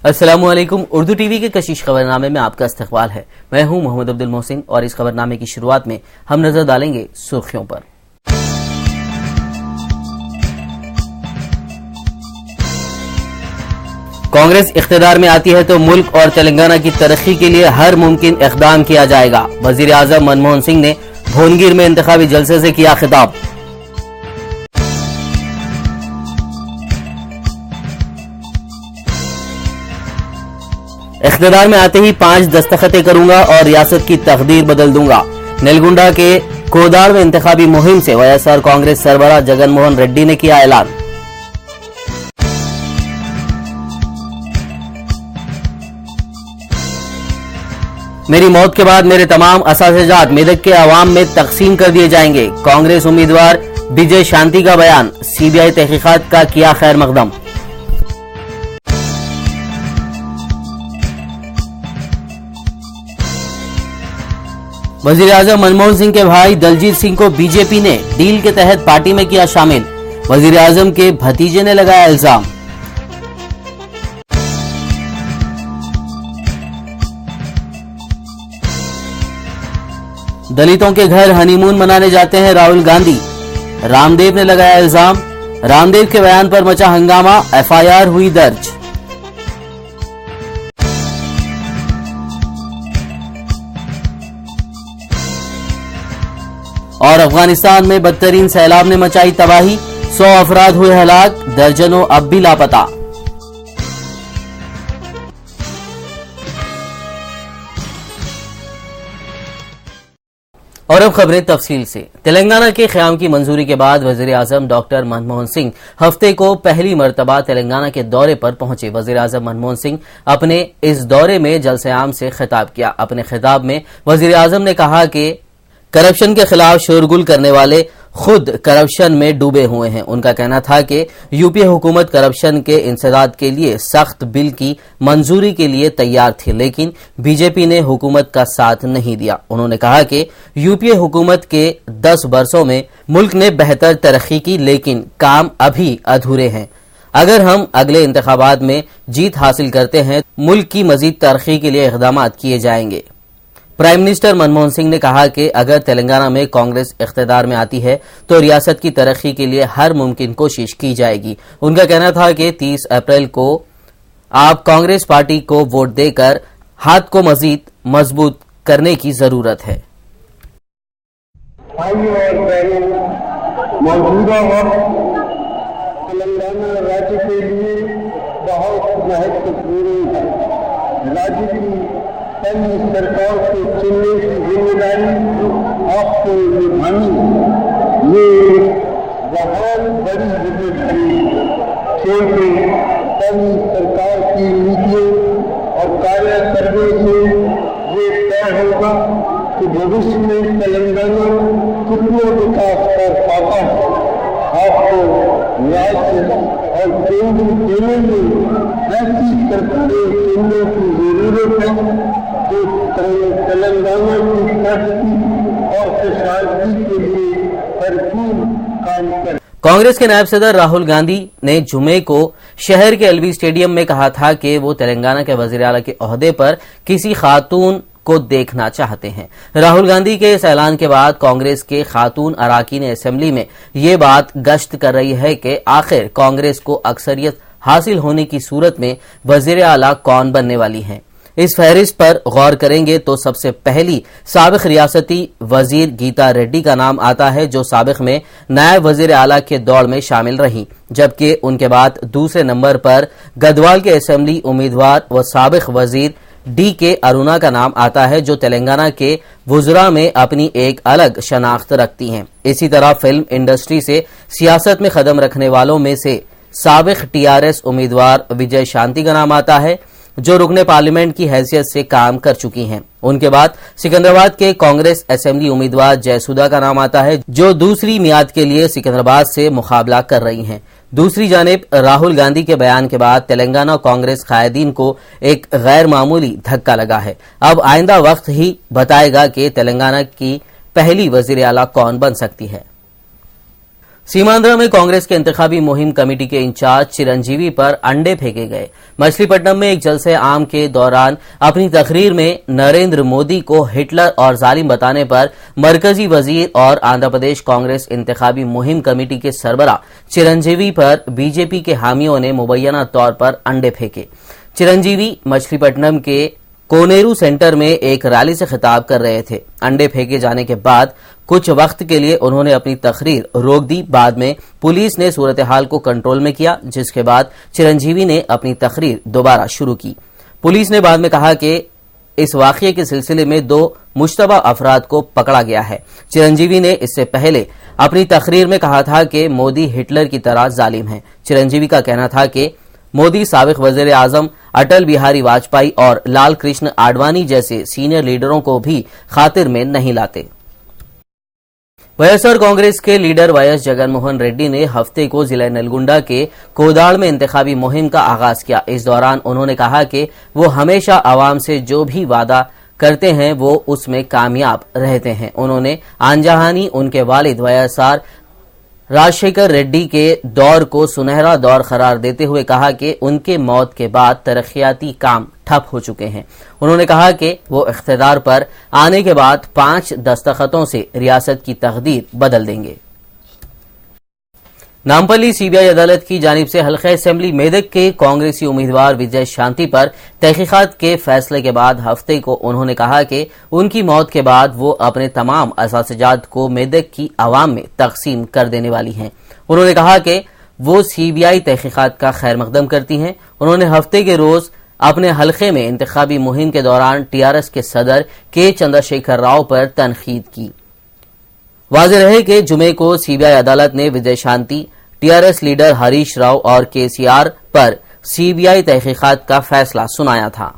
السلام علیکم. Urdu T V کے کشش خبرنامے میں آپ کا استقبال ہے. میں ہوں محمد عبد المحسن اور اس خبرنامے کی شروعات میں ہم نظر ڈالیں گے سرخیوں پر. کانگریس اقتدار میں آتی ہے تو ملک اور تلنگانہ کی ترقی کے لیے ہر ممکن اقدام کیا جائے گا. وزیر اعظم منموہن سنگھ نے بھونگیر میں انتخابی جلسے سے کیا خطاب. اقتدار میں آتے ہی 5 دستخطیں کروں گا اور ریاست کی تقدیر بدل دوں گا. نیلگنڈا کے کودار میں انتخابی مہم سے وائی ایس آر کانگریس سربراہ جگن موہن ریڈی نے کیا اعلان. میری موت کے بعد میرے تمام اساتذات میدک کے عوام میں تقسیم کر دیے جائیں گے. کانگریس امیدوار وجے شانتی کا بیان. سی بی آئی تحقیقات کا کیا خیر مقدم. وزیر اعظم منموہن سنگھ کے بھائی دلجیت سنگھ کو بی جے پی نے ڈیل کے تحت پارٹی میں کیا شامل. وزیر اعظم کے بھتیجے نے لگایا الزام. دلتوں کے گھر ہنی مون منانے جاتے ہیں راہل گاندھی. رام دیو نے لگایا الزام. رام دیو کے بیان پر مچا ہنگامہ. ایف آئی آر ہوئی درج. اور افغانستان میں بدترین سیلاب نے مچائی تباہی. 100 افراد ہوئے ہلاک. درجنوں اب بھی لاپتہ. اور اب خبریں تفصیل سے. تلنگانہ کے قیام کی منظوری کے بعد وزیر اعظم ڈاکٹر منموہن سنگھ ہفتے کو پہلی مرتبہ تلنگانہ کے دورے پر پہنچے. وزیر اعظم منموہن سنگھ اپنے اس دورے میں جلسہ عام سے خطاب کیا. اپنے خطاب میں وزیر اعظم نے کہا کہ کرپشن کے خلاف شورگل کرنے والے خود کرپشن میں ڈوبے ہوئے ہیں. ان کا کہنا تھا کہ یو پی حکومت کرپشن کے انسداد کے لیے سخت بل کی منظوری کے لیے تیار تھی لیکن بی جے پی نے حکومت کا ساتھ نہیں دیا. انہوں نے کہا کہ یو پی حکومت کے 10 برسوں میں ملک نے بہتر ترقی کی لیکن کام ابھی ادھورے ہیں. اگر ہم اگلے انتخابات میں جیت حاصل کرتے ہیں ملک کی مزید ترقی کے لیے اقدامات کیے جائیں گے. پرائم منسٹر منموہن سنگھ نے کہا کہ اگر تلنگانہ میں کانگریس اقتدار میں آتی ہے تو ریاست کی ترقی کے لیے ہر ممکن کوشش کی جائے گی. ان کا کہنا تھا کہ 30 اپریل کو آپ کانگریس پارٹی کو ووٹ دے کر ہاتھ کو مزید مضبوط کرنے کی ضرورت ہے. موجودہ وقت تلنگانہ راجیہ کے لیے بہت مہتوپورن ہے. راجیہ کی پہلی سرکار کو چننے کی ذمہ داری آپ کو نبھانی یہ بہت بڑی ذمہ داری ہے کیونکہ پہلی سرکار کی نیتیوں اور کاریہ کرنے سے یہ طے ہوگا کہ بھوشیہ میں تلنگانہ کتنا وکاس کر پاتا ہے. آپ کو ریاست اور کیندر دونوں میں ایسی سرکاریں چننے کی ضرورت ہے جو تلنگانہ کی ترقی اور خوشحالی کے لیے بھرپور کام کرے. کانگریس کے نائب صدر راہل گاندھی نے جمعے کو شہر کے ایل وی اسٹیڈیم میں کہا تھا کہ وہ تلنگانہ کے وزیر اعلیٰ کے عہدے پر کسی خاتون کو دیکھنا چاہتے ہیں. راہل گاندھی کے اس اعلان کے بعد کانگریس کے خاتون اراکین اسمبلی میں یہ بات گشت کر رہی ہے کہ آخر کانگریس کو اکثریت حاصل ہونے کی صورت میں وزیر اعلیٰ کون بننے والی ہیں. اس فہرست پر غور کریں گے تو سب سے پہلی سابق ریاستی وزیر گیتا ریڈی کا نام آتا ہے جو سابق میں نائب وزیر اعلیٰ کے دوڑ میں شامل رہیں جبکہ ان کے بعد دوسرے نمبر پر گدوال کے اسمبلی امیدوار و سابق وزیر ڈی کے ارونا کا نام آتا ہے جو تلنگانہ کے وزراء میں اپنی ایک الگ شناخت رکھتی ہیں. اسی طرح فلم انڈسٹری سے سیاست میں قدم رکھنے والوں میں سے سابق ٹی آر ایس امیدوار وجے شانتی کا نام آتا ہے جو رکن پارلیمنٹ کی حیثیت سے کام کر چکی ہیں. ان کے بعد سکندرآباد کے کانگریس اسمبلی امیدوار جے سودا کا نام آتا ہے جو دوسری میعاد کے لیے سکندرآباد سے مقابلہ کر رہی ہیں. دوسری جانب راہل گاندھی کے بیان کے بعد تلنگانہ کانگریس قائدین کو ایک غیر معمولی دھکا لگا ہے. اب آئندہ وقت ہی بتائے گا کہ تلنگانہ کی پہلی وزیر اعلیٰ کون بن سکتی ہے. सीमांध्र में कांग्रेस के इंतखाबी मुहिम कमेटी के इंचार्ज चिरंजीवी पर अंडे फेंके गए। मछलीपट्टनम में एक जलसे आम के दौरान अपनी तकरीर में नरेंद्र मोदी को हिटलर और जालिम बताने पर मरकजी वजीर और आंध्र प्रदेश कांग्रेस इंतखाबी मुहिम कमेटी के सरबराह चिरंजीवी पर बीजेपी के हामियों ने मुबैना तौर पर अंडे फेंके। चिरंजीवी मछलीपट्टनम के कोनेरू सेंटर में एक रैली से खिताब कर रहे थे। अंडे फेंके जाने के बाद कुछ वक्त के लिए उन्होंने अपनी तकरीर रोक दी। बाद में पुलिस ने सूरत हाल को कंट्रोल में किया, जिसके बाद चिरंजीवी ने अपनी तकरीर दोबारा शुरू की। पुलिस ने बाद में कहा कि इस वाकये के सिलसिले में 2 मुश्तबा अफराद को पकड़ा गया है। चिरंजीवी ने इससे पहले अपनी तकरीर में कहा था कि मोदी हिटलर की तरह जालिम है। चिरंजीवी का कहना था कि मोदी साबिक वजीर आजम अटल बिहारी वाजपेयी और लाल कृष्ण आडवाणी जैसे सीनियर लीडरों को भी खातिर में नहीं लाते। वाईएसआर कांग्रेस के लीडर वाईएस जगनमोहन रेड्डी ने हफ्ते को जिला नलगुंडा के कोदाड़ में इंतखाबी मुहिम का आगाज किया। इस दौरान उन्होंने कहा कि वो हमेशा आवाम से जो भी वादा करते हैं वो उसमें कामयाब रहते हैं। उन्होंने आनजहानी उनके वालिद वाईएसआर राजशेखर रेड्डी के दौर को सुनहरा दौर करार देते हुए कहा कि उनके मौत के बाद तरक्याती काम ठप हो चुके हैं। उन्होंने कहा कि वो इख्तिदार पर आने के बाद 5 दस्तखतों से रियासत की तकदीर बदल देंगे। नामपल्ली सीबीआई अदालत की जानिब से हल्का असेंबली मेदक के कांग्रेसी उम्मीदवार विजय शांति पर तहकीकात के फैसले के बाद हफ्ते को उन्होंने कहा कि उनकी मौत के बाद वो अपने तमाम असातिजात को मेदक की आवाम में तकसीम कर देने वाली हैं। उन्होंने कहा कि वो सीबीआई तहकीकात का खैर मकदम करती हैं। उन्होंने हफ्ते के रोज अपने हल्के में इंतखाबी मुहिम के दौरान टीआरएस के सदर के चंद्रशेखर राव पर तनकीद की। वाज़ेह रहे कि जुमे को सीबीआई अदालत ने विजय शांति, टीआरएस लीडर हरीश राव और केसीआर पर सीबीआई तहकीकात का फैसला सुनाया था।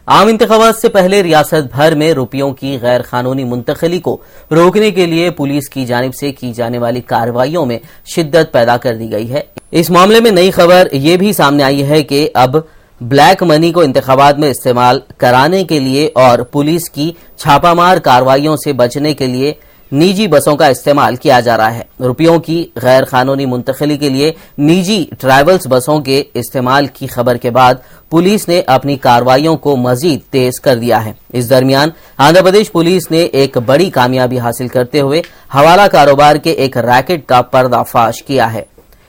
आम इंतखाबात से पहले रियासत भर में रुपयों की गैर कानूनी मुंतकिली को रोकने के लिए पुलिस की जानिब से की जाने वाली कार्रवाइयों में शिद्दत पैदा कर दी गई है। इस मामले में नई खबर ये भी सामने आई है कि अब ब्लैक मनी को इंतखाबात में इस्तेमाल कराने के लिए और पुलिस की छापामार कार्रवाइयों से बचने के लिए निजी बसों का इस्तेमाल किया जा रहा है। रुपयों की गैर कानूनी मुंतकिली के लिए निजी ट्रैवल्स बसों के इस्तेमाल की खबर के बाद पुलिस ने अपनी कार्रवाइयों को मजीद तेज कर दिया है। इस दरमियान आंध्र प्रदेश पुलिस ने एक बड़ी कामयाबी हासिल करते हुए हवाला कारोबार के एक रैकेट का पर्दाफाश किया है।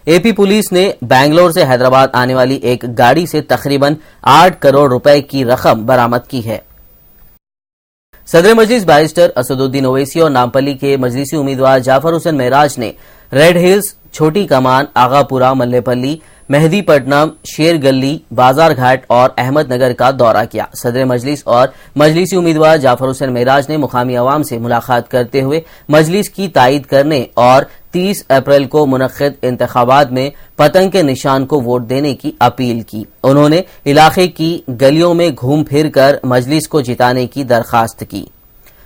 एपी पुलिस ने बेंगलोर से हैदराबाद आने वाली एक गाड़ी से तकरीबन 8 करोड़ रुपए की रकम बरामद की है। सदर मजलिस बैरिस्टर असदुद्दीन ओवैसी और नामपल्ली के मजलिसी उम्मीदवार जाफर हुसैन मेराज ने रेड हिल्स, छोटी कमान, आगापुरा, मल्लेपल्ली, मेहदीपट्टनम, शेर गली, बाजार घाट और अहमदनगर का दौरा किया। सदर मजलिस और मजलिसी उम्मीदवार जाफर हुसैन मेराज ने मुकामी अवाम से मुलाकात करते हुए मजलिस की तायीद करने और 30 अप्रैल को मुनक्किद इंतखाबात में पतंग के निशान को वोट देने की अपील की। उन्होंने इलाके की गलियों में घूम फिर कर मजलिस को जिताने की दरखास्त की।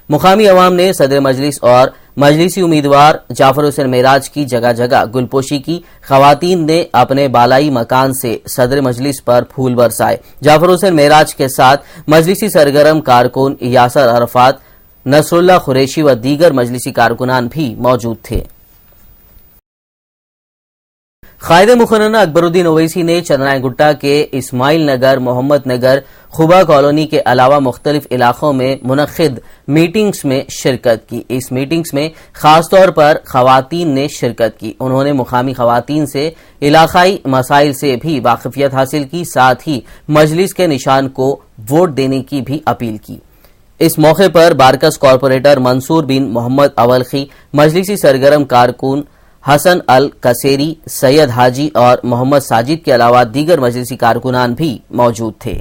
मुकामी अवाम ने सदर मजलिस और मजलिसी उम्मीदवार जाफर हुसैन मेराज की जगह जगह गुलपोशी की। खवातीन ने अपने बालाई मकान से सदर मजलिस पर फूल बरसाए। जाफर हुसैन मेराज के साथ मजलिसी सरगर्म कारकुन यासर अरफात, नसरुल्लाह कुरैशी व दीगर मजलिसी कारकुनान भी मौजूद थे। कायद मुखन्ना अकबरुद्दीन ओवैसी ने चंद्राय गुट्टा के इस्माइल नगर, मोहम्मद नगर, खुबा कॉलोनी के अलावा मुख्तलिफ इलाकों में मुनक्किद मीटिंग्स में शिरकत की। इस मीटिंग्स में खासतौर पर खवातीन ने शिरकत की। उन्होंने मुकामी खवातीन से इलाकाई मसाइल से भी वाकिफियत हासिल की, साथ ही मजलिस के निशान को वोट देने की भी अपील की। इस मौके पर बारकस कॉरपोरेटर मंसूर बिन मोहम्मद अवलखी, मजलिसी सरगर्म कारकुन हसन अल कसेरी, सैयद हाजी और मोहम्मद साजिद के अलावा दीगर मजलिसी कारकुनान भी मौजूद थे।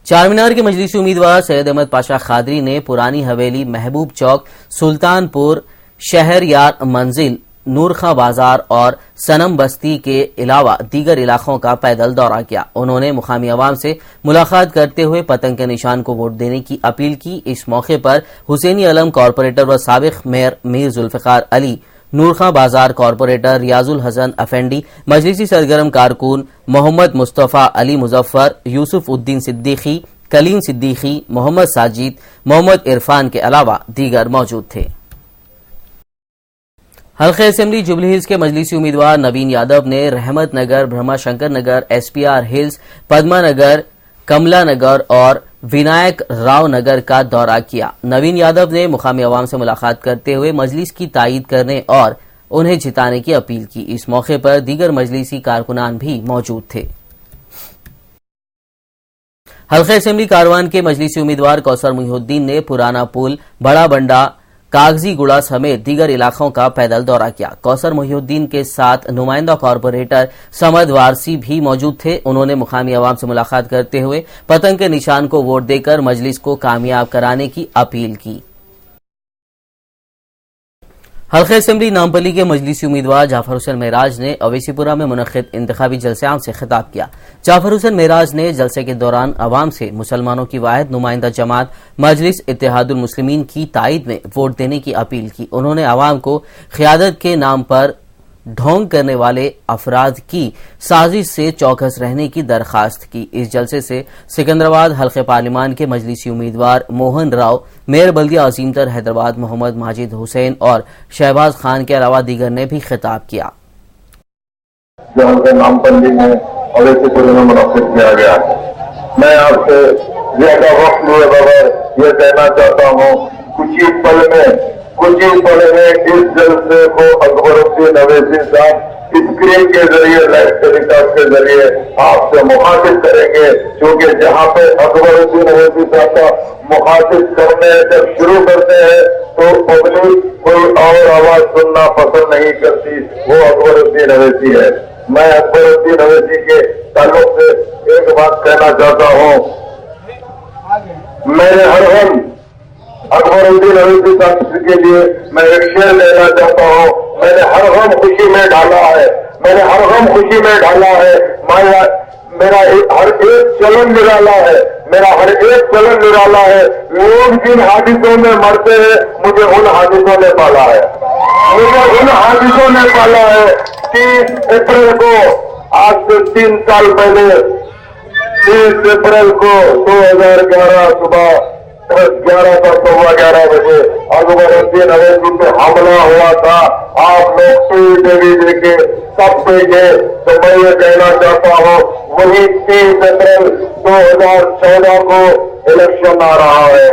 चारमीनार के मजलिसी उम्मीदवार सैयद अहमद पाशा खादरी ने पुरानी हवेली, महबूब चौक, सुल्तानपुर, शहर यार मंजिल, नूरखा बाजार और सनम बस्ती के अलावा दीगर इलाकों का पैदल दौरा किया। उन्होंने मुकामी अवाम से मुलाकात करते हुए पतंग के निशान को वोट देने की अपील की। इस मौके पर हुसैनी अलम कॉरपोरेटर व साबिक मेयर मीर जुल्फिकार अली, नूरखा बाजार कॉरपोरेटर रियाजुल हसन अफेंडी, मजलिसी सरगर्म कारकुन मोहम्मद मुस्तफ़ा अली मुजफ्फर, यूसुफ उद्दीन सिद्दीकी, कलीम सिद्दीकी, मोहम्मद साजिद, मोहम्मद इरफान के अलावा दीगर मौजूद थे। حلقہ اسمبلی جوبلی ہلز کے مجلسی امیدوار نوین یادو نے Rahmat Nagar, Brahma Shankar Nagar, S P R hills, Padma Nagar, Kamala Nagar اور ونائک راؤ نگر کا دورہ کیا۔ نوین یادو نے مقامی عوام سے ملاقات کرتے ہوئے مجلس کی تائید کرنے اور انہیں جتانے کی اپیل کی۔ اس موقع پر دیگر مجلسی کارکنان بھی موجود تھے۔ حلقہ اسمبلی کاروان کے مجلسی امیدوار کوثر محی الدین نے پرانا پل، بڑا بنڈا، کاغذی گڑا سمیت دیگر علاقوں کا پیدل دورہ کیا۔ کوثر محی الدین کے ساتھ نمائندہ کارپوریٹر سمد وارسی بھی موجود تھے۔ انہوں نے مقامی عوام سے ملاقات کرتے ہوئے پتنگ کے نشان کو ووٹ دے کر مجلس کو کامیاب کرانے کی اپیل کی۔ حلقہ اسمبلی نامپلی کے مجلسی امیدوار جعفر حسین معراج نے اویسی پورہ میں منعقد انتخابی جلسے عام سے خطاب کیا۔ جعفر حسین معراج نے جلسے کے دوران عوام سے مسلمانوں کی واحد نمائندہ جماعت مجلس اتحاد المسلمین کی تائید میں ووٹ دینے کی اپیل کی۔ انہوں نے عوام کو قیادت کے نام پر ڈھونگ کرنے والے افراد کی سازش سے چوکس رہنے کی درخواست کی۔ اس جلسے سے سکندرآباد حلقہ پارلیمان کے مجلسی امیدوار موہن راؤ، میئر بلدیہ عظیم تر حیدرآباد محمد ماجد حسین اور شہباز خان کے علاوہ دیگر نے بھی خطاب کیا۔ جو حلقہ نامپلی میں اویسی پورے میں منعقد کیا گیا ہے، میں آپ سے زیادہ وقت لیے بغیر یہ کہنا چاہتا ہوں، کچھ ہی پل میں اس جلسے کو اکبر الدین اویسی صاحب اسکرین کے ذریعے، لائیو ٹیلی کاسٹ کے ذریعے آپ سے مخاطب کریں گے، کیونکہ جہاں پہ اکبر الدین اویسی صاحب کا مخاطب کرنے جب شروع کرتے ہیں تو پبلک کوئی اور آواز سننا پسند نہیں کرتی، وہ اکبر الدین اویسی ہے۔ میں اکبر الدین اویسی کے تعلق سے ایک بات کہنا چاہتا ہوں، میں نے ہر ہم اکبر الدین اویسی صاحب کے لیے میں ایک شعر لینا چاہتا ہوں۔ میں نے ہر غم خوشی میں ڈالا ہے، میرا ہر ایک چلن نرالا ہے، لوگ جن حادثوں میں مرتے ہیں مجھے ان حادثوں نے پالا ہے، 30 اپریل کو، آج سے 3 سال پہلے 30 اپریل کو 2011 صبح 11:11 بجے اکبر الدین اویسی پہ حملہ ہوا تھا۔ آپ لوگ ٹی وی دیکھے، سب دیکھے، تو میں یہ کہنا چاہتا ہوں وہی 30 اپریل 2014 کو الیکشن آ رہا ہے۔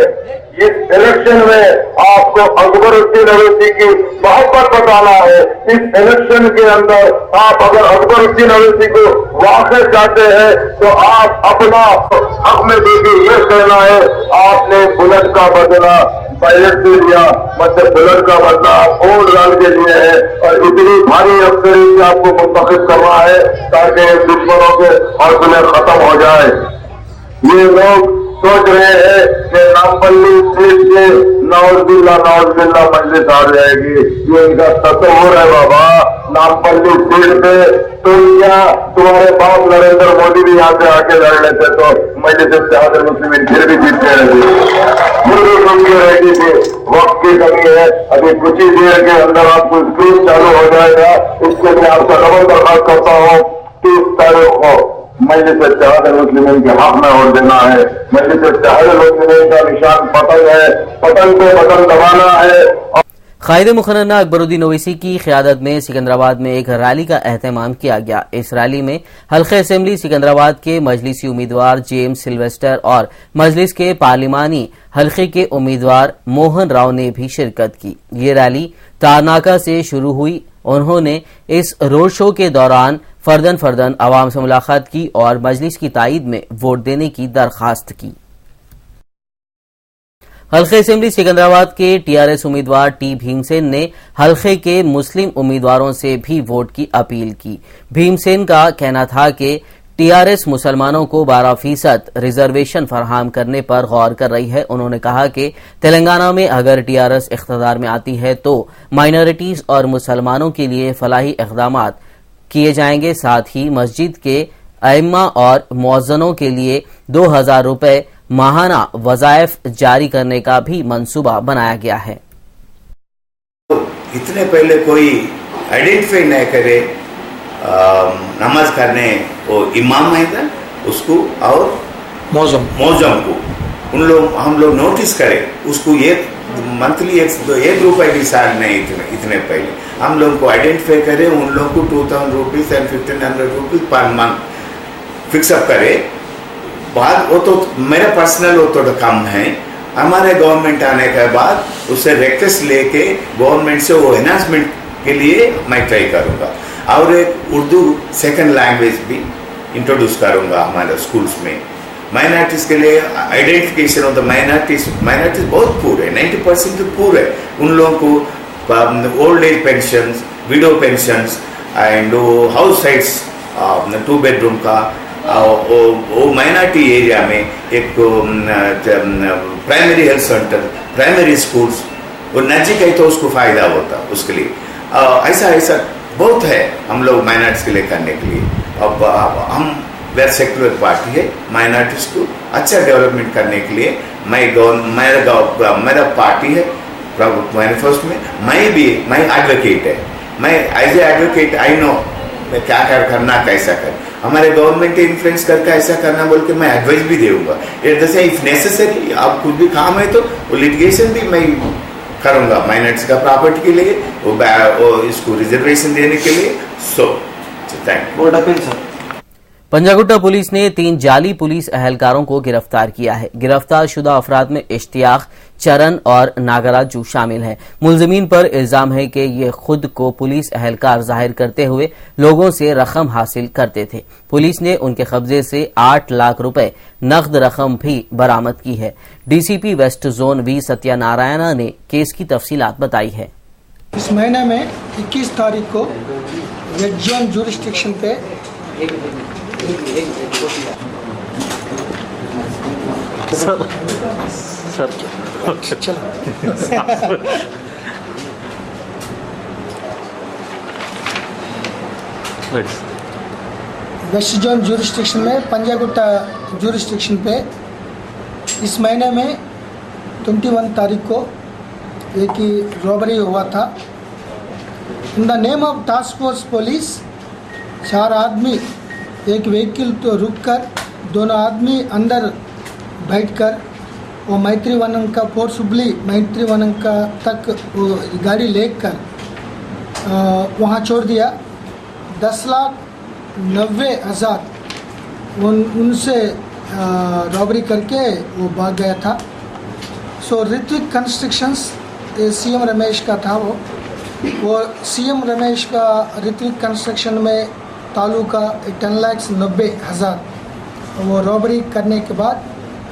اس الیکشن میں آپ کو اکبر الدین اویسی کی محبت بتانا ہے۔ اس الیکشن کے اندر آپ اگر اکبر الدین اویسی کو واقع چاہتے ہیں تو آپ اپنا حق میں دیکھیے، یہ کہنا ہے آپ نے بلٹ کا بدلہ بیلٹ سے لیا، مطلب بلٹ کا بدلہ آپ ووٹ ڈال کے لیے ہے، اور اتنی بھاری افسری سے آپ کو منتخب کرنا ہے تاکہ دشمنوں کے حوصلے ختم ہو جائے۔ یہ لوگ سوچ رہے ہیں کہ نامپلی سیٹ سے نعوذ باللہ مجلس آ جائے گی، یہ ان کا تصور ہے بابا۔ نامپلی سیٹ پہ تو کیا تمہارے باپ نریندر مودی بھی یہاں سے آ کے لڑ لیتے تو مجلس اتحاد المسلمین پھر بھی جیتتے رہے گی تھی۔ وقت کی کمی ہے، ابھی کچھ ہی دیر کے اندر آپ کو اسکرین چالو ہو جائے گا، اس کے لیے آپ سے ڈبل درخواست کرتا ہوں 30 تاریخ کو مجلس اتحاد المسلمین کے حق میں ووٹ دینا ہے۔ مجلس اتحاد المسلمین کا نشان پتنگ ہے، پتنگ پہ بٹن دبانا ہے۔ قائد مقننہ اکبر الدین اویسی کی قیادت میں سکندرآباد میں ایک ریلی کا اہتمام کیا گیا۔ اس ریلی میں حلقہ اسمبلی سکندرآباد کے مجلسی امیدوار جیمز سلویسٹر اور مجلس کے پارلیمانی حلقے کے امیدوار موہن راؤ نے بھی شرکت کی۔ یہ ریلی تارناکہ سے شروع ہوئی۔ انہوں نے اس روڈ شو کے دوران فردن عوام سے ملاقات کی اور مجلس کی تائید میں ووٹ دینے کی درخواست کی۔ حلقہ اسمبلی سکندرآباد کے ٹی آر ایس امیدوار ٹی بھیم سین نے حلقے کے مسلم امیدواروں سے بھی ووٹ کی اپیل کی۔ بھیم سین کا کہنا تھا کہ ٹی آر ایس مسلمانوں کو 12% ریزرویشن فراہم کرنے پر غور کر رہی ہے۔ انہوں نے کہا کہ تلنگانہ میں اگر ٹی آر ایس اقتدار میں آتی ہے تو مائنورٹیز اور مسلمانوں کے لیے فلاحی اقدامات کیے جائیں گے، ساتھ ہی مسجد کے ائمہ اور مؤذنوں کے لیے 2000 روپے ماہانہ وظائف جاری کرنے کا بھی منصوبہ بنایا گیا ہے۔ اتنے پہلے کوئی آئیڈینٹیفائی نہ کرے نماز کرنے وہ امام ہے تھا اس کو اور موزم کو ہم لوگ نوٹس کریں، اس کو یہ मंथली 1 रुपये भी साल नहीं, इतने पहले हम लोगों को आइडेंटिफाई करें, उन लोगों को 2000 rupees and 1500 rupees per month fix up करे। बाद वो तो मेरा पर्सनल वो तो कम है, हमारे गवर्नमेंट आने के बाद उससे रिक्वेस्ट लेके गवर्नमेंट से वो एनहांसमेंट के लिए मैं ट्राई करूँगा। और एक उर्दू सेकंड लैंग्वेज भी इंट्रोड्यूस करूँगा हमारे स्कूल्स में। माइनॉरिटीज़ के लिए आइडेंटिफिकेशन ऑफ द माइनॉरिटीज़ बहुत पूर है, 90% तो पूर है। उन लोगों को old age pensions, window pensions and house sites 2 bedroom का, वो माइनॉरिटी एरिया में एक primary health centre, primary schools वो नज़दीक है तो उसको फ़ायदा होता उसके लिए। ऐसा बहुत है हम लोग माइनॉरिटीज़ के लिए करने के लिए। अब हम वेल सेक्युलर पार्टी है, माइनॉरिटीज़ को अच्छा डेवलपमेंट करने के लिए मेरा पार्टी है मैनिफेस्टो में। मैं एडवोकेट है, मैं as a advocate I know क्या करना कैसा कर, हमारे गवर्नमेंट इन्फ्लुएंस करके ऐसा करना बोल के मैं एडवाइस भी दूंगा। जैसे इफ नेसेसरी आप कुछ भी काम है तो वो लिटिगेशन भी मैं करूँगा माइनॉरिटीज़ का प्रॉपर्टी के लिए, वो इसको रिजर्वेशन देने के लिए। So thank you. Panjagutta police ने 3 जाली पुलिस अहलकारों को गिरफ्तार किया है। गिरफ्तार शुदा अफराद में इश्तियाक, चरण और नागराजू शामिल हैं। मुलजिमीन पर इल्जाम है कि ये खुद को पुलिस अहलकार जाहिर करते हुए लोगों से रकम हासिल करते थे। पुलिस ने उनके कब्जे से 8 लाख रुपए नकद रकम भी बरामद की है। DCP west zone V Satyanarayana ने केस की तफसीलात बताई है। इस महीने में 21 तारीख को रेड जोन ज्यूरिस्डिक्शन पे वेस्ट जोन ज्यूरिस्डिक्शन में पंजागुट्टा ज्यूरिस्डिक्शन पे इस महीने में 21 तारीख को एक ही रॉबरी हुआ था। In the name of task force police 4 आदमी एक व्हीकल तो रुककर दोनों आदमी अंदर बैठकर वो मैत्री वनम का फोर्सबली मैत्री वनम का तक वो गाड़ी लेकर वहाँ छोड़ दिया। 10,90,000 उनसे रॉबरी करके वो भाग गया था। सो ऋत्विक कंस्ट्रक्शंस सीएम रमेश का था। वो सीएम रमेश का ऋत्विक कंस्ट्रक्शन में तालुका 10,90,000 वो रॉबरी करने के बाद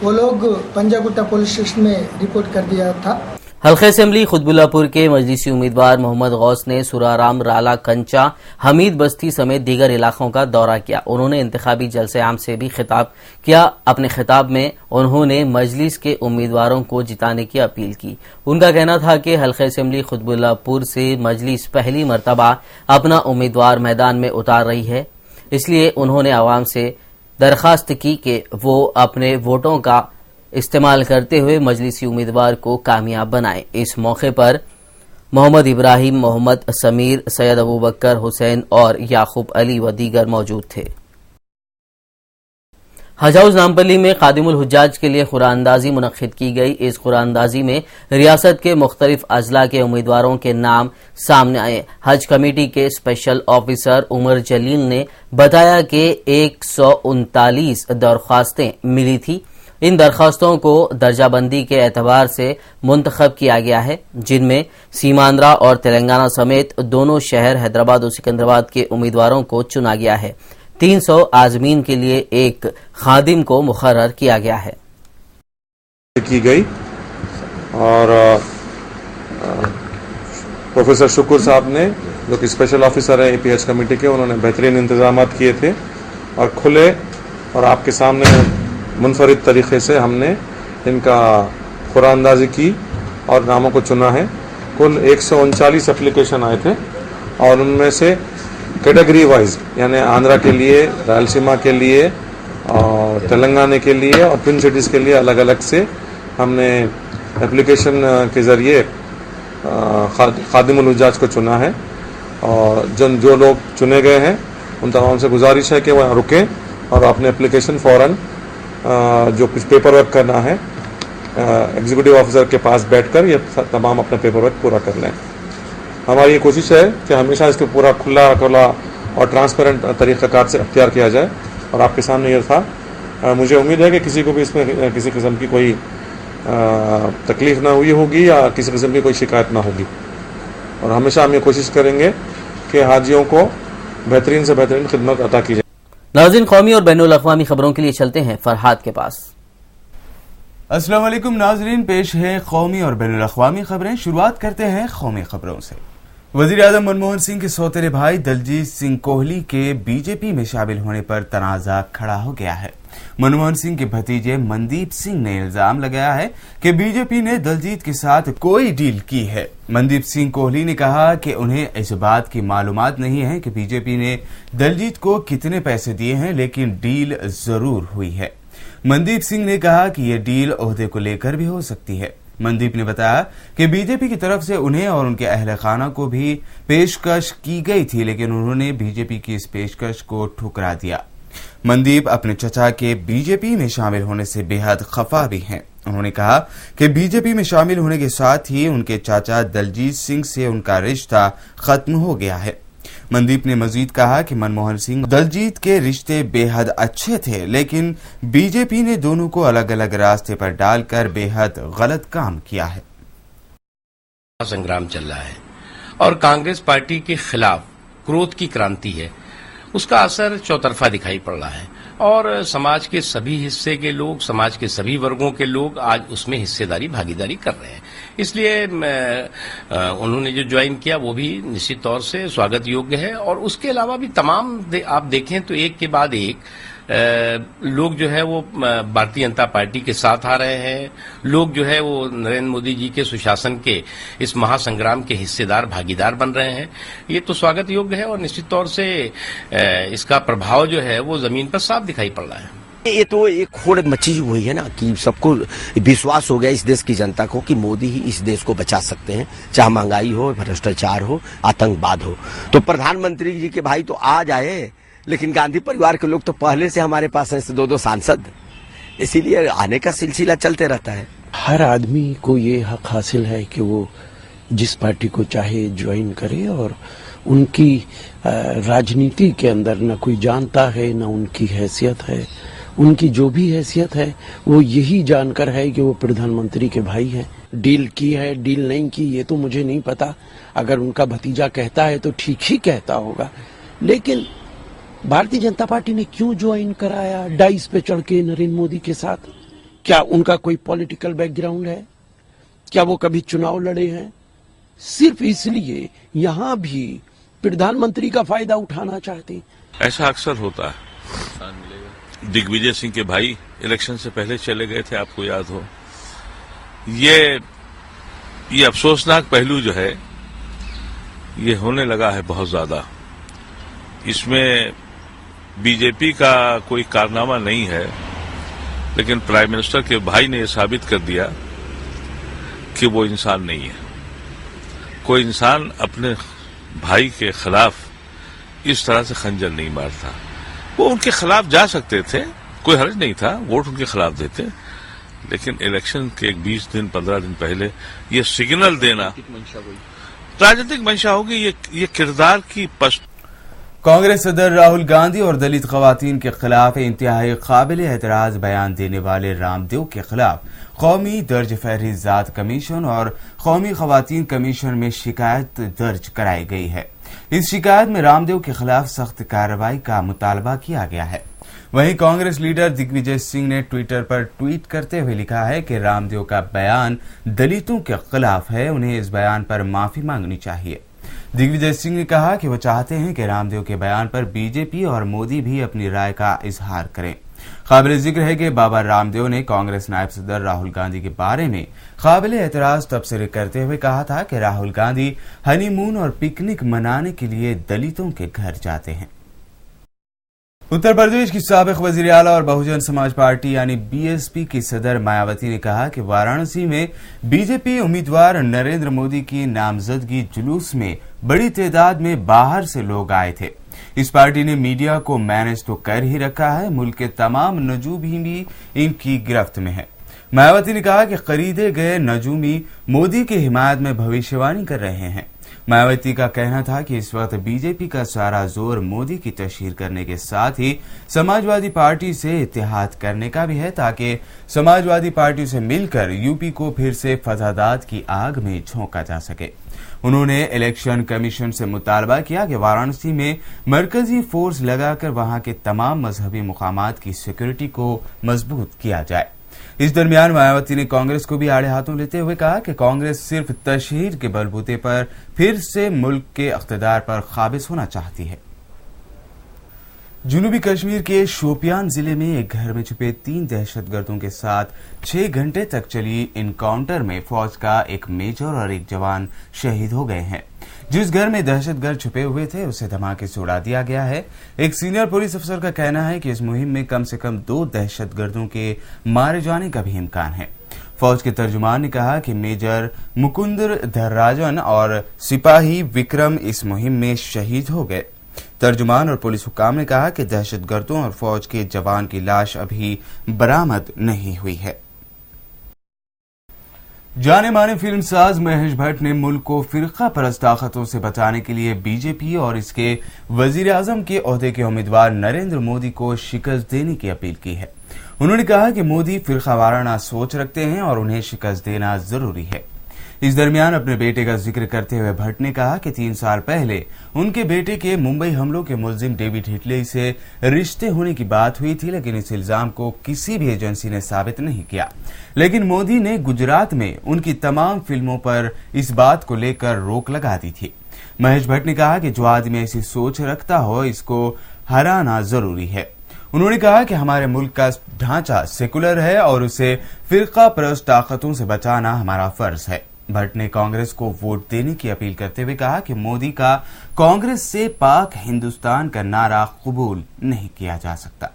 वो लोग पंजागुट्टा पुलिस स्टेशन में रिपोर्ट कर दिया था। हल्के असेंबली खुतबुल्लापुर के मजलिसी उम्मीदवार मोहम्मद गौस ने सुराराम, राला, कंचा, हमीद बस्ती समेत दीगर इलाकों का दौरा किया। उन्होंने इंतखाबी जलसे आम से भी खिताब किया। अपने खिताब में उन्होंने मजलिस के उम्मीदवारों को जिताने की अपील की। उनका कहना था कि हल्के असेंबली खुतबुल्लापुर से मजलिस पहली मरतबा अपना उम्मीदवार मैदान में उतार रही है, इसलिए उन्होंने आवाम से दरखास्त की कि वो अपने वोटों का इस्तेमाल करते हुए मजलिसी उम्मीदवार को कामयाब बनाएं। इस मौके पर मोहम्मद इब्राहिम, मोहम्मद समीर, सैयद अबू बकर, हुसैन और याकूब अली व दीगर मौजूद थे। हज हाउस नामपल्ली में खादिमुल हुज्जाज के लिए कुरानंदाजी मुनक्किद की गई। इस कुरानंदाजी में रियासत के मुख्तलिफ अजला के उम्मीदवारों के नाम सामने आए। हज कमेटी के स्पेशल ऑफिसर उमर जलील ने बताया कि 139 दरख्वास्तें मिली थी। इन दरखास्तों को दर्जाबंदी के एतबार से मुंतखब किया गया है, जिनमें सीमांध्रा और तेलंगाना समेत दोनों शहर हैदराबाद और सिकंदराबाद के उम्मीदवारों को चुना गया है। 300 आजमीन के लिए एक खादिम को मुकर्रर किया गया है की गई और प्रोफेसर शुक्र साहब ने, जो कि स्पेशल ऑफिसर है एपीएच कमेटी के, उन्होंने बेहतरीन इंतजाम किए थे और खुले और आपके सामने मुनफरिद तरीके से हमने इनका कुरानंदाजी की और नामों को चुना है। कुल 139 एप्लीकेशन आए थे और उनमें से कैटेगरी वाइज, यानी आंध्रा के लिए, रायलसीमा के लिए और तेलंगाना के लिए और ट्विन सिटीज़ के लिए अलग अलग से हमने एप्लीकेशन के ज़रिए खादिमुल हुज्जाज को चुना है। और जो लोग चुने गए हैं उन तमाम से गुजारिश है कि वह रुकें और अपने एप्लीकेशन फ़ौरन जो कुछ पेपर वर्क करना है एग्जीक्यूटिव ऑफिसर के पास बैठकर ये तमाम अपना पेपर वर्क पूरा कर लें। हमारी ये कोशिश है कि हमेशा इसको पूरा खुला और ट्रांसपेरेंट तरीक़ाकार से अख्तियार किया जाए और आपके सामने ये था। मुझे उम्मीद है कि किसी को भी इसमें किसी किस्म की कोई तकलीफ ना हुई होगी या किसी किस्म की कोई शिकायत ना होगी और हमेशा हम ये कोशिश करेंगे कि हाजियों को बेहतरीन से बेहतरीन खिदमत अता की जाए। नाज़रीन, कौमी और बैनुल अक़वामी खबरों के लिए चलते हैं फरहाद के पास। अस्सलाम वालेकुम नाज़रीन, पेश है कौमी और बैनुल अक़वामी खबरें। शुरुआत करते हैं कौमी खबरों से। वज़ीर आज़म मनमोहन सिंह के सौतेले भाई दलजीत सिंह कोहली के बीजेपी में शामिल होने पर तनाज़ा खड़ा हो गया है। मनमोहन सिंह के भतीजे मनदीप सिंह ने इल्जाम लगाया है कि बीजेपी ने दलजीत के साथ कोई डील की है। मनदीप सिंह कोहली ने कहा कि उन्हें इस बात की मालूमात नहीं है कि बीजेपी ने दलजीत को कितने पैसे दिए हैं, लेकिन डील जरूर हुई है। मनदीप सिंह ने कहा कि यह डील ओहदे को लेकर भी हो सकती है। मनदीप ने बताया कि बीजेपी की तरफ से उन्हें और उनके अहले खाना को भी पेशकश की गई थी, लेकिन उन्होंने बीजेपी की इस पेशकश को ठुकरा दिया। मनदीप अपने चचा के बीजेपी में शामिल होने से बेहद खफा भी हैं। उन्होंने कहा कि बीजेपी में शामिल होने के साथ ही उनके चाचा दलजीत सिंह से उनका रिश्ता खत्म हो गया है। मनदीप ने मजीद कहा कि मनमोहन सिंह दलजीत के रिश्ते बेहद अच्छे थे, लेकिन बीजेपी ने दोनों को अलग अलग रास्ते पर डालकर बेहद गलत काम किया है। संग्राम चल रहा है और कांग्रेस पार्टी के खिलाफ क्रोध की क्रांति है, उसका असर चौतरफा दिखाई पड़ रहा है और समाज के सभी हिस्से के लोग, समाज के सभी वर्गों के लोग आज उसमें हिस्सेदारी, भागीदारी कर रहे हैं। इसलिए उन्होंने जो ज्वाइन किया वो भी निश्चित तौर से स्वागत योग्य है और उसके अलावा भी तमाम आप देखें तो एक के बाद एक लोग जो है वो भारतीय जनता पार्टी के साथ आ रहे हैं। लोग जो है वो नरेंद्र मोदी जी के सुशासन के इस महासंग्राम के हिस्सेदार, भागीदार बन रहे हैं। ये तो स्वागत योग्य है और निश्चित तौर से इसका प्रभाव जो है वो जमीन पर साफ दिखाई पड़ रहा है। ये तो एक होड़ मची हुई है ना कि सबको विश्वास हो गया इस देश की जनता को कि मोदी ही इस देश को बचा सकते हैं, चाहे महंगाई हो, भ्रष्टाचार हो, आतंकवाद हो। तो प्रधानमंत्री जी के भाई तो आज आए, लेकिन गांधी परिवार के लोग तो पहले से हमारे पास हैं, 2-2 सांसद, इसीलिए आने का सिलसिला चलते रहता है। हर आदमी को ये हक हासिल है कि वो जिस पार्टी को चाहे ज्वाइन करे और उनकी राजनीति के अंदर न कोई जानता है न उनकी हैसियत है। उनकी जो भी हैसियत है वो यही जानकर है कि वो प्रधानमंत्री के भाई हैं। डील की है, डील नहीं की, ये तो मुझे नहीं पता। अगर उनका भतीजा कहता है तो ठीक ही कहता होगा, लेकिन भारतीय जनता पार्टी ने क्यों ज्वाइन कराया डाइस पे चढ़ के नरेंद्र मोदी के साथ? क्या उनका कोई पॉलिटिकल बैकग्राउंड है? क्या वो कभी चुनाव लड़े हैं? सिर्फ इसलिए यहां भी प्रधानमंत्री का फायदा उठाना चाहते हैं। ऐसा अक्सर होता है। दिग्विजय सिंह के भाई इलेक्शन से पहले चले गए थे, आपको याद हो। ये अफसोसनाक पहलू जो है ये होने लगा है बहुत ज्यादा। इसमें बीजेपी का कोई कारनामा नहीं है, लेकिन प्राइम मिनिस्टर के भाई ने यह साबित कर दिया कि वो इंसान नहीं है। कोई इंसान अपने भाई के खिलाफ इस तरह से खंजर नहीं मारता। वो उनके खिलाफ जा सकते थे, कोई हर्ज नहीं था, वोट उनके खिलाफ देते, लेकिन इलेक्शन के 20 दिन 15 दिन पहले ये सिग्नल देना राजनीतिक मंशा होगी। ये किरदार की पस्त। कांग्रेस सदर राहुल गांधी और दलित खवातीन के खिलाफ इंतहाई काबिल एतराज बयान देने वाले रामदेव के खिलाफ कौमी दर्ज फहरिस्त कमीशन और कौमी खवातीन कमीशन में शिकायत दर्ज कराई गई है। इस शिकायत में रामदेव के खिलाफ सख्त कार्रवाई का मुतालबा किया गया है। वहीं कांग्रेस लीडर दिग्विजय सिंह ने ट्विटर पर ट्वीट करते हुए लिखा है कि रामदेव का बयान दलितों के खिलाफ है, उन्हें इस बयान पर माफी मांगनी चाहिए। दिग्विजय सिंह ने कहा कि वो चाहते हैं कि रामदेव के बयान पर बीजेपी और मोदी भी अपनी राय का इजहार करें। काबिल जिक्र है कि बाबा रामदेव ने कांग्रेस नायब सदर राहुल गांधी के बारे में काबिल एतराज तबसरे करते हुए कहा था कि राहुल गांधी हनीमून और पिकनिक मनाने के लिए दलितों के घर जाते हैं। उत्तर प्रदेश की साबिक वजीर आला और बहुजन समाज पार्टी यानी बीएसपी की सदर मायावती ने कहा कि वाराणसी में बीजेपी उम्मीदवार नरेंद्र मोदी की नामजदगी जुलूस में बड़ी तादाद में बाहर से लोग आए थे। इस पार्टी ने मीडिया को मैनेज तो कर ही रखा है, मुल्क के तमाम नजूम भी इनकी गिरफ्त में है। मायावती ने कहा कि खरीदे गए नजूमी मोदी की हिमायत में भविष्यवाणी कर रहे हैं। मायावती का कहना था कि इस वक्त बीजेपी का सारा जोर मोदी की तशहीर करने के साथ ही समाजवादी पार्टी से इत्तेहाद करने का भी है, ताकि समाजवादी पार्टी से मिलकर यूपी को फिर से फसादात की आग में झोंका जा सके। उन्होंने इलेक्शन कमीशन से मुतालबा किया कि वाराणसी में मरकजी फोर्स लगाकर वहां के तमाम मजहबी मुकामात की सिक्योरिटी को मजबूत किया जाए। इस दरमियान मायावती ने कांग्रेस को भी आड़े हाथों लेते हुए कहा कि कांग्रेस सिर्फ तशहीर के बलबूते पर फिर से मुल्क के इख्तिदार पर काबिज होना चाहती है। जनूबी कश्मीर के शोपियान जिले में एक घर में छुपे 3 दहशतगर्दों के साथ 6 घंटे तक चली इनकाउंटर में फौज का एक मेजर और एक जवान शहीद हो गए हैं। जिस घर में दहशतगर्द छुपे हुए थे उसे धमाके से उड़ा दिया गया है। एक सीनियर पुलिस अफसर का कहना है कि इस मुहिम में कम से कम 2 दहशतगर्दों के मारे जाने का भी इम्कान है। फौज के तर्जुमान ने कहा कि मेजर मुकुंदर धर्राजन और सिपाही विक्रम इस मुहिम में शहीद हो गए। तर्जुमान और पुलिस हुकाम ने कहा कि दहशतगर्दों और फौज के जवान की लाश अभी बरामद नहीं हुई है। जाने माने फिल्मसाज महेश भट्ट ने मुल्क को फिरका परस्त ताकतों से बचाने के लिए बीजेपी और इसके वजीर आजम के ओहदे के उम्मीदवार नरेंद्र मोदी को शिकस्त देने की अपील की है। उन्होंने कहा कि मोदी फिरका वाराना सोच रखते हैं और उन्हें शिकस्त देना जरूरी है। इस दरमियान अपने बेटे का जिक्र करते हुए भट्ट ने कहा कि 3 साल पहले उनके बेटे के मुंबई हमलों के मुलजिम डेविड हिटले से रिश्ते होने की बात हुई थी, लेकिन इस इल्जाम को किसी भी एजेंसी ने साबित नहीं किया। लेकिन मोदी ने गुजरात में उनकी तमाम फिल्मों पर इस बात को लेकर रोक लगा दी थी। महेश भट्ट ने कहा कि जो आदमी ऐसी सोच रखता हो इसको हराना जरूरी है। उन्होंने कहा कि हमारे मुल्क का ढांचा सेकुलर है और उसे फिरका परस्त ताकतों से बचाना हमारा फर्ज है। भट्ट ने कांग्रेस को वोट देने की अपील करते हुए कहा कि मोदी का कांग्रेस से पाक हिंदुस्तान का नारा कबूल नहीं किया जा सकता।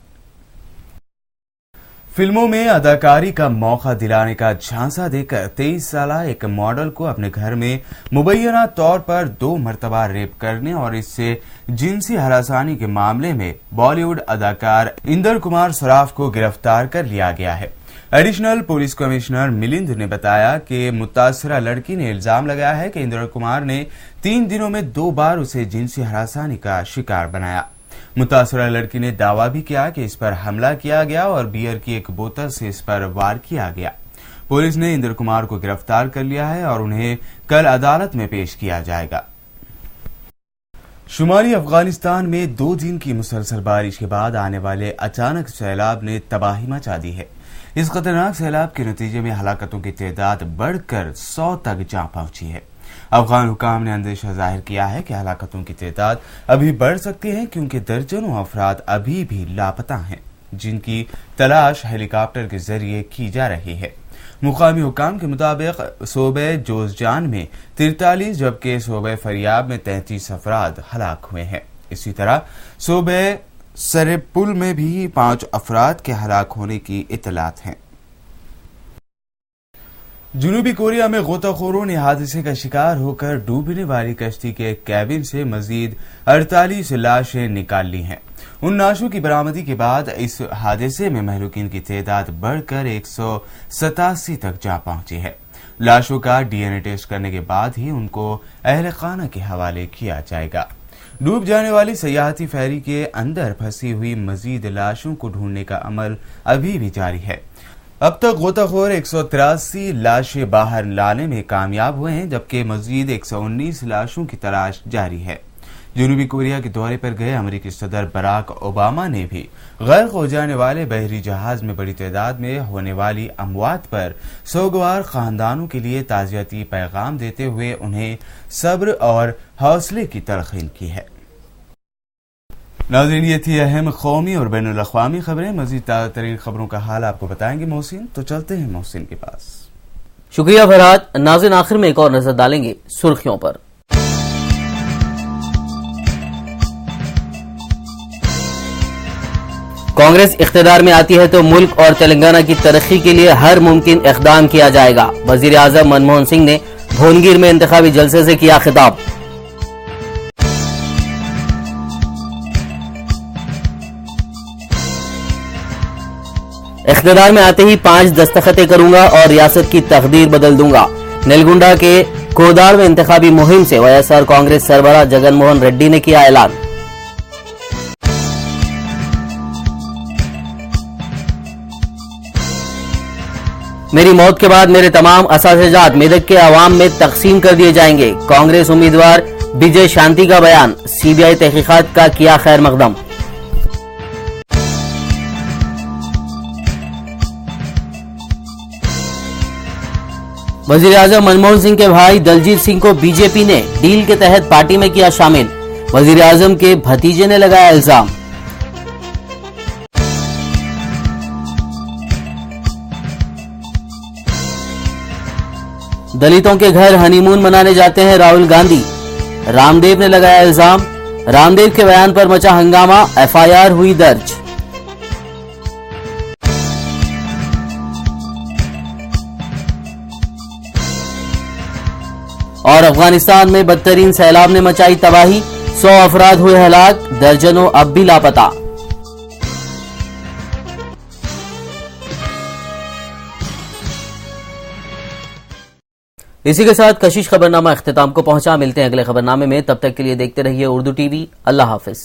फिल्मों में अदाकारी का मौका दिलाने का झांसा देकर 23 साला एक मॉडल को अपने घर में मुबैना तौर पर 2 मरतबा रेप करने और इससे जिनसी हरासानी के मामले में बॉलीवुड अदाकार इंदर कुमार सराफ को गिरफ्तार कर लिया गया है। एडिशनल पुलिस कमिश्नर मिलिंद ने बताया कि मुतासरा लड़की ने इल्जाम लगाया है कि इंदर कुमार ने 3 दिनों में 2 बार उसे जिनसी हरासानी का शिकार बनाया। मुतासरा लड़की ने दावा भी किया कि इस पर हमला किया गया और बियर की एक बोतल से इस पर वार किया गया। पुलिस ने इंदर कुमार को गिरफ्तार कर लिया है और उन्हें कल अदालत में पेश किया जाएगा। शुमाली अफगानिस्तान में 2 दिन की मुसलसल बारिश के बाद आने वाले अचानक सैलाब ने तबाही मचा दी है। इस खतरनाक सैलाब के नतीजे में हलाकतों की तादाद बढ़कर 100 तक जा पहुंची है। अफगान हुकाम ने अंदेशा जाहिर किया है कि हलाकतों की तादाद अभी बढ़ सकती है, क्योंकि दर्जनों अफराद अभी भी लापता हैं, जिनकी तलाश हेलीकॉप्टर के जरिए की जा रही है। मुकामी हुकाम के मुताबिक सूबे जोजजान में 43 जबकि सूबे फरियाब में 33 अफराद हलाक हुए हैं। इसी तरह सूबे सरेपुल में भी 5 अफराद के हलाक होने की इतलात हैं। जनूबी कोरिया में गोताखोरों ने हादसे का शिकार होकर डूबने वाली कश्ती के कैबिन से मजीद 48 लाशें निकाल ली हैं। उन लाशों की बरामदी के बाद इस हादसे में महलूकीन की तादाद बढ़कर 187 तक जा पहुंची है। लाशों का डीएनए टेस्ट करने के बाद ही उनको अहले खाना के हवाले किया जाएगा। डूब जाने वाली सयाहती फेरी के अंदर फंसी हुई मजीद लाशों को ढूंढने का अमल अभी भी जारी है। अब तक गोताखोर 183 लाशें बाहर लाने में कामयाब हुए हैं, जबकि मजीद 119 लाशों की तलाश जारी है। जनूबी कोरिया के दौरे पर गए अमेरिकी सदर बराक ओबामा ने भी गर्क हो जाने वाले बहरी जहाज में बड़ी तादाद में होने वाली अमवात पर सोगवार खानदानों के लिए ताज़ियती पैगाम देते हुए उन्हें सब्र और हौसले की तलकीन की है। नाज़रीन, ये थी अहम कौमी और बैनुल अक़वामी खबरें। मज़ीद ताज़ा तरीन खबरों का हाल आपको बताएंगे मोहसिन, तो चलते हैं मोहसिन के पास। शुक्रिया फरहाद। नाज़रीन, आखिर में एक और नजर डालेंगे सुर्खियों पर। कांग्रेस इख्तिदार में आती है तो मुल्क और तेलंगाना की तरक्की के लिए हर मुमकिन इक़दाम किया जाएगा। वज़ीर आज़म मनमोहन सिंह ने भोनगिर में इंतखाबी जलसे से किया खिताब। اقتدار میں آتے ہی 5 دستخطیں کروں گا اور ریاست کی تقدیر بدل دوں گا۔ نیلگنڈا کے کودار میں انتخابی مہم سے وائیسآر کانگریس سربراہ جگن موہن ریڈی نے کیا اعلان۔ میری موت کے بعد میرے تمام اساتذات میدک کے عوام میں تقسیم کر دیے جائیں گے، کانگریس امیدوار وجے شانتی کا بیان۔ سی بی آئی تحقیقات کا کیا خیر مقدم۔ وزیر اعظم منموہن سنگھ کے بھائی دلجیت سنگھ کو بی جے پی نے ڈیل کے تحت پارٹی میں کیا شامل، وزیر اعظم کے بھتیجے نے لگایا الزام۔ دلتوں کے گھر ہنی مون منانے جاتے ہیں راہل گاندھی، رام دیو نے لگایا الزام۔ رام دیو کے بیان پر مچا ہنگامہ، ایف آئی آر ہوئی درج۔ اور افغانستان میں بدترین سیلاب نے مچائی تباہی، 100 افراد ہوئے ہلاک، درجنوں اب بھی لاپتہ۔ اسی کے ساتھ کشش خبرنامہ اختتام کو پہنچا۔ ملتے ہیں اگلے خبرنامے میں، تب تک کے لیے دیکھتے رہیے اردو ٹی وی۔ اللہ حافظ۔